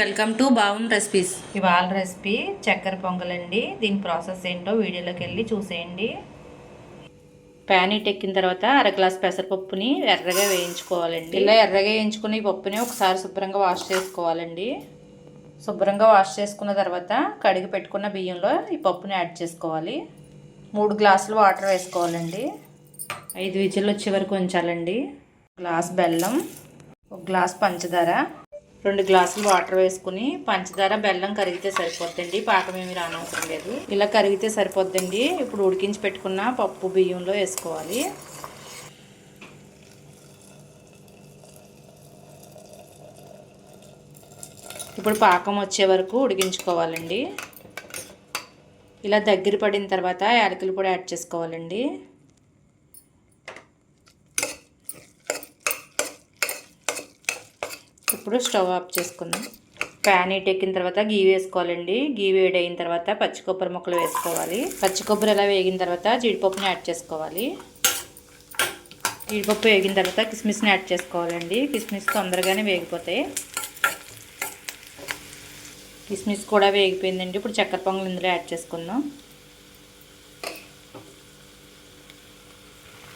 Welcome to Bavun recipes. ఇవాళ recipe చక్కెర పొంగలండి. దీని ప్రాసెస్ ఏంటో వీడియోలోకి వెళ్ళి చూసేయండి. ప్యాన్ హీట్ ఎక్కిన తర్వాత అర గ్లాస్ పెసరపప్పుని ఎర్రగా వేయించుకోవాలండి. ఇలా ఎర్రగా వేయించుకుని ఈ పప్పుని ఒకసారి శుభ్రంగా వాష్ చేసుకోవాలండి. శుభ్రంగా వాష్ చేసుకున్న తర్వాత కడిగి పెట్టుకున్న బియ్యంలో ఈ పప్పుని యాడ్ చేసుకోవాలి. 3 గ్లాసులు వాటర్ వేసుకోవాలండి. 5 విజిల్లు వచ్చే వరకు ఉంచాలండి. గ్లాస్ బెల్లం, 1 గ్లాస్ పంచదార, 2 గ్లాసులు వాటర్ వేసుకుని పంచదార బెల్లం కరిగితే సరిపోద్దండి. పాకం ఏమి రానవసరం లేదు. ఇలా కరిగితే సరిపోద్దండి. ఇప్పుడు ఉడికించి పెట్టుకున్న పప్పు బియ్యంలో వేసుకోవాలి. ఇప్పుడు పాకం వచ్చే వరకు ఉడికించుకోవాలండి. ఇలా దగ్గర పడిన తర్వాత యాలకుల పొడి యాడ్ చేసుకోవాలండి. ఇప్పుడు స్టవ్ ఆఫ్ చేసుకుందాం. ప్యాన్ హీట్ ఎక్కిన తర్వాత గీ వేసుకోవాలండి. గీ వేడి అయిన తర్వాత పచ్చి కొబ్బరి ముక్కలు వేసుకోవాలి. పచ్చి కొబ్బరి ఎలా వేగిన తర్వాత జీడిపప్పుని యాడ్ చేసుకోవాలి. జీడిపప్పు వేగిన తర్వాత కిస్మిస్ని యాడ్ చేసుకోవాలండి. కిస్మిస్ తొందరగానే వేగిపోతాయి. కిస్మిస్ కూడా వేగిపోయిందండి. ఇప్పుడు చక్కెర పొంగల్ ఇందులో యాడ్ చేసుకుందాం.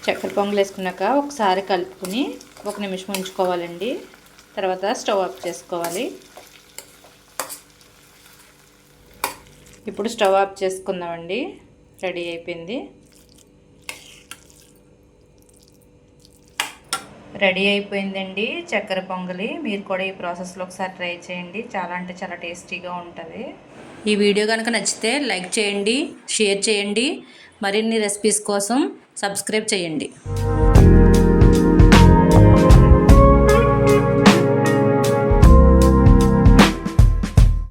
చక్కెర పొంగల్ వేసుకున్నాక ఒకసారి కలుపుకుని 1 నిమిషం ఉంచుకోవాలండి. తర్వాత స్టవ్ ఆఫ్ చేసుకోవాలి. ఇప్పుడు స్టవ్ ఆఫ్ చేసుకుందామండి. రెడీ అయిపోయింది. రెడీ అయిపోయిందండి చక్కెర పొంగలి. మీరు కూడా ఈ ప్రాసెస్లో ఒకసారి ట్రై చేయండి. చాలా అంటే చాలా టేస్టీగా ఉంటుంది. ఈ వీడియో కనుక నచ్చితే లైక్ చేయండి, షేర్ చేయండి. మరిన్ని రెసిపీస్ కోసం సబ్స్క్రైబ్ చేయండి.